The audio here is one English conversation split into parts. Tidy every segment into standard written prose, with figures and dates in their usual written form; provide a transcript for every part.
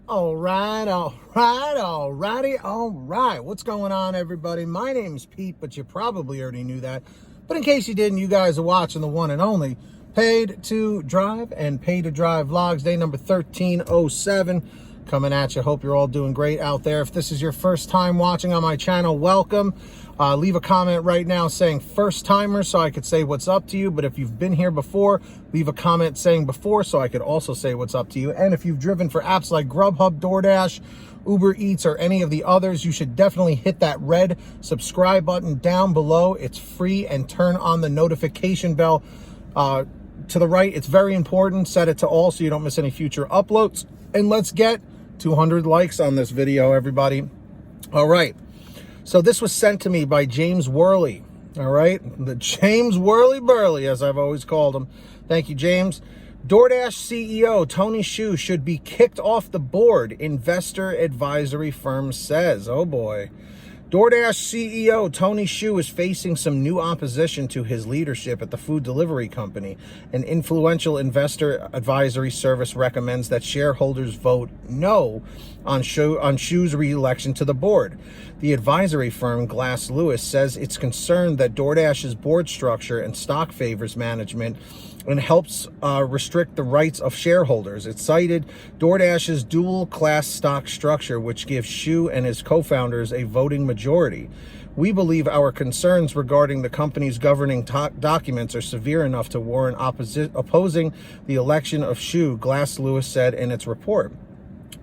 All right. What's going on, everybody? My name's Pete, but you probably already knew that. But in case you didn't, you guys are watching the one and only Paid to Drive and Pay to Drive vlogs, day number 1307. Coming at you. Hope you're all doing great out there. If this is your first time watching on my channel, welcome. Leave a comment right now saying first timer so I could say what's up to you. But if you've been here before, leave a comment saying before so I could also say what's up to you. And if you've driven for apps like GrubHub, DoorDash, Uber Eats, or any of the others, you should definitely hit that red subscribe button down below. It's free, and turn on the notification bell to the right. It's very important. Set it to all so you don't miss any future uploads. And let's get 200 likes on this video, everybody. All right. So this was sent to me by James Worley. All right. The James Worley Burley, as I've always called him. Thank you, James. DoorDash CEO Tony Xu should be kicked off the board, investor advisory firm says. Oh boy. DoorDash CEO Tony Xu is facing some new opposition to his leadership at the food delivery company. An influential investor advisory service recommends that shareholders vote no on Xu's re-election to the board. The advisory firm Glass Lewis says it's concerned that DoorDash's board structure and stock favors management and helps restrict the rights of shareholders. It cited DoorDash's dual-class stock structure, which gives Xu and his co-founders a voting majority. We believe our concerns regarding the company's governing documents are severe enough to warrant opposing the election of Xu, Glass Lewis said in its report.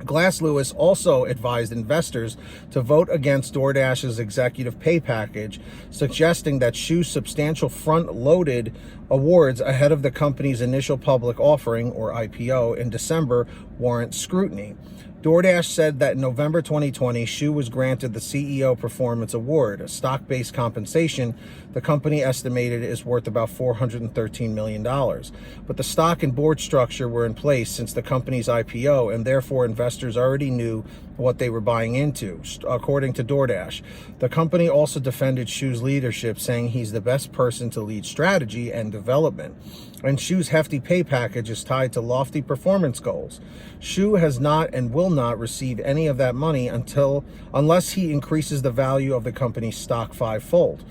Glass Lewis also advised investors to vote against DoorDash's executive pay package, suggesting that Xu's substantial front-loaded awards ahead of the company's initial public offering, or IPO, in December warrant scrutiny. DoorDash said that in November 2020, Xu was granted the CEO Performance Award, a stock-based compensation the company estimated is worth about $413 million. But the stock and board structure were in place since the company's IPO, and therefore investors already knew what they were buying into, according to DoorDash. The company also defended Xu's leadership, saying he's the best person to lead strategy and development. And Xu's hefty pay package is tied to lofty performance goals. Xu has not and will not receive any of that money unless he increases the value of the company's stock fivefold.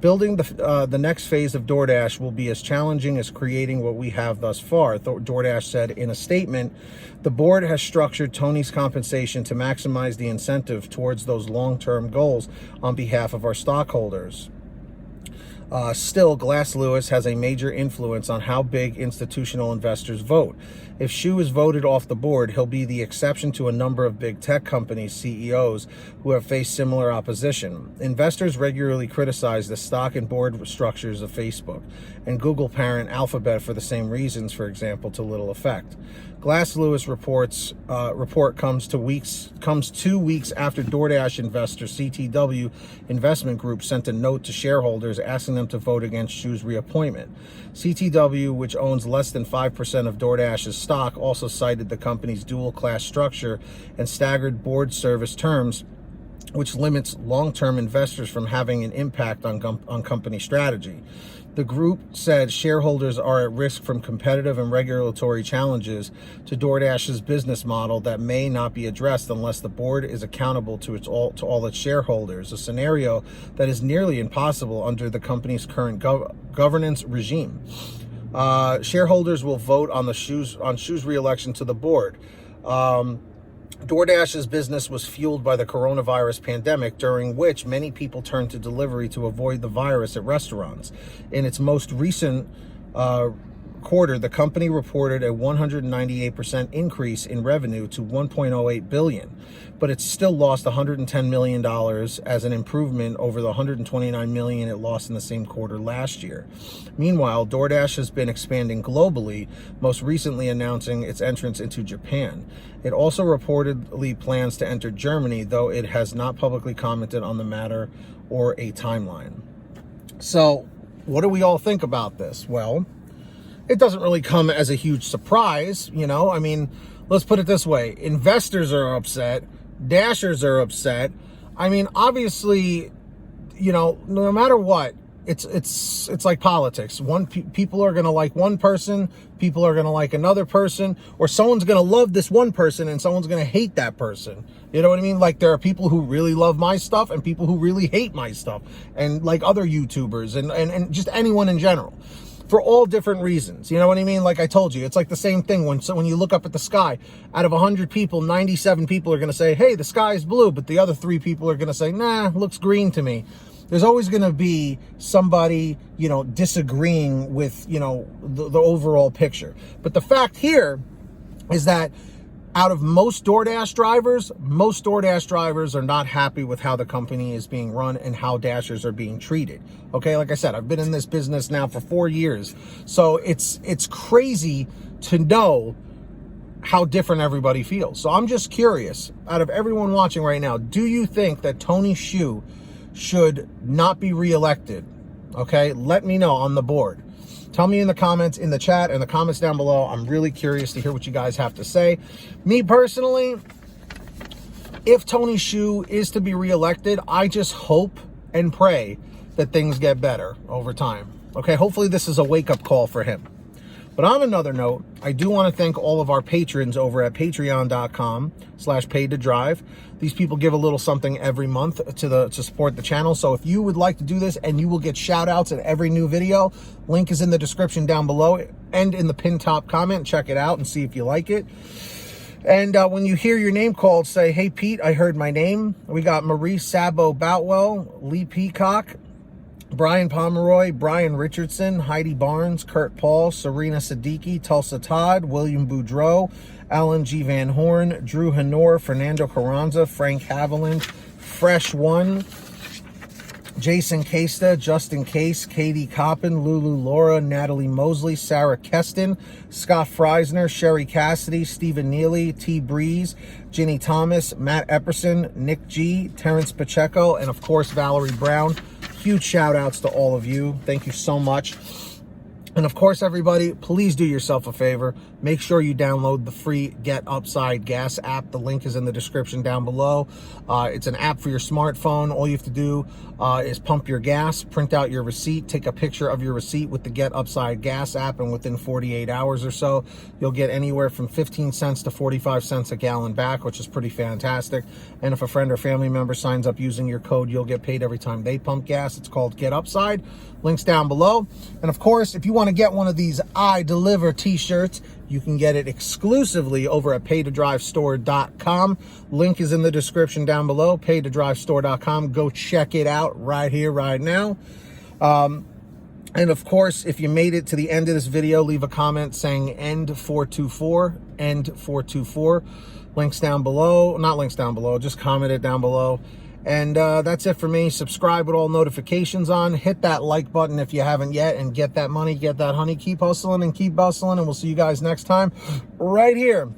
Building the next phase of DoorDash will be as challenging as creating what we have thus far, DoorDash said in a statement. The board has structured Tony's compensation to maximize the incentive towards those long-term goals on behalf of our stockholders. Still, Glass Lewis has a major influence on how big institutional investors vote. If Xu is voted off the board, he'll be the exception to a number of big tech companies' CEOs who have faced similar opposition. Investors regularly criticize the stock and board structures of Facebook and Google parent Alphabet for the same reasons, for example, to little effect. Glass Lewis report comes 2 weeks after DoorDash investor CTW Investment Group sent a note to shareholders asking them to vote against Xu's reappointment. CTW, which owns less than 5% of DoorDash's stock, also cited the company's dual-class structure and staggered board service terms, which limits long-term investors from having an impact on company strategy. The group said shareholders are at risk from competitive and regulatory challenges to DoorDash's business model that may not be addressed unless the board is accountable to all its shareholders, a scenario that is nearly impossible under the company's current governance regime. Shareholders will vote on Xu's re-election to the board. DoorDash's business was fueled by the coronavirus pandemic, during which many people turned to delivery to avoid the virus at restaurants. In its most recent quarter, the company reported a 198% increase in revenue to $1.08 billion, but it still lost $110 million as an improvement over the $129 million it lost in the same quarter last year. Meanwhile, DoorDash has been expanding globally, most recently announcing its entrance into Japan. It also reportedly plans to enter Germany, though it has not publicly commented on the matter or a timeline. So, what do we all think about this? Well, it doesn't really come as a huge surprise, you know. I mean, let's put it this way. Investors are upset. Dashers are upset. I mean, obviously, you know, no matter what, it's like politics. People are going to like one person, people are going to like another person, or someone's going to love this one person and someone's going to hate that person. You know what I mean? Like, there are people who really love my stuff and people who really hate my stuff, and like other YouTubers and just anyone in general, for all different reasons. You know what I mean? Like I told you, it's like the same thing when you look up at the sky. Out of 100 people, 97 people are going to say, hey, the sky is blue, but the other 3 people are going to say, nah, looks green to me. There's always going to be somebody, you know, disagreeing with, you know, the overall picture. But the fact here is that out of most DoorDash drivers are not happy with how the company is being run and how Dashers are being treated. Okay, like I said, I've been in this business now for 4 years. So it's crazy to know how different everybody feels. So I'm just curious, out of everyone watching right now, do you think that Tony Xu should not be reelected? Okay, let me know on the board. Tell me in the comments, in the chat, in the comments down below. I'm really curious to hear what you guys have to say. Me personally, if Tony Xu is to be reelected, I just hope and pray that things get better over time. Okay, hopefully this is a wake-up call for him. But on another note, I do want to thank all of our patrons over at patreon.com/paid2drive. These people give a little something every month to support the channel. So if you would like to do this, and you will get shout outs in every new video, link is in the description down below and in the pinned top comment. Check it out and see if you like it. And when you hear your name called, say, hey, Pete, I heard my name. We got Marie Szabo Boutwell, Lee Peacock, Brian Pomeroy, Brian Richardson, Heidi Barnes, Kurt Paul, Serena Siddiqui, Tulsa Todd, William Boudreau, Alan G. Van Horn, Drew Hanor, Fernando Carranza, Frank Haviland, Fresh One, Jason Casta, Justin Case, Katie Coppin, Lulu Laura, Natalie Mosley, Sarah Keston, Scott Freisner, Sherry Cassidy, Stephen Neely, T. Breeze, Ginny Thomas, Matt Epperson, Nick G., Terrence Pacheco, and of course, Valerie Brown. Huge shout outs to all of you. Thank you so much. And of course, everybody, please do yourself a favor. Make sure you download the free Get Upside Gas app. The link is in the description down below. It's an app for your smartphone. All you have to do is pump your gas, print out your receipt, take a picture of your receipt with the Get Upside Gas app, and within 48 hours or so, you'll get anywhere from 15 cents to 45 cents a gallon back, which is pretty fantastic. And if a friend or family member signs up using your code, you'll get paid every time they pump gas. It's called Get Upside. Links down below. And of course, if you want to get one of these I Deliver t-shirts, you can get it exclusively over at pay2drivestore.com. Link is in the description down below, pay2drivestore.com. Go check it out right here, right now. And of course, if you made it to the end of this video, leave a comment saying end 424, end 424. Links down below, not links down below, just comment it down below. And that's it for me. Subscribe with all notifications on. Hit that like button if you haven't yet, and get that money, get that honey. Keep hustling and keep bustling, and we'll see you guys next time right here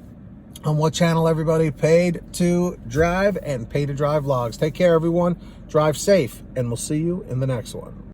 on what channel, everybody? Paid to Drive and Pay to Drive Vlogs. Take care, everyone. Drive safe, and we'll see you in the next one.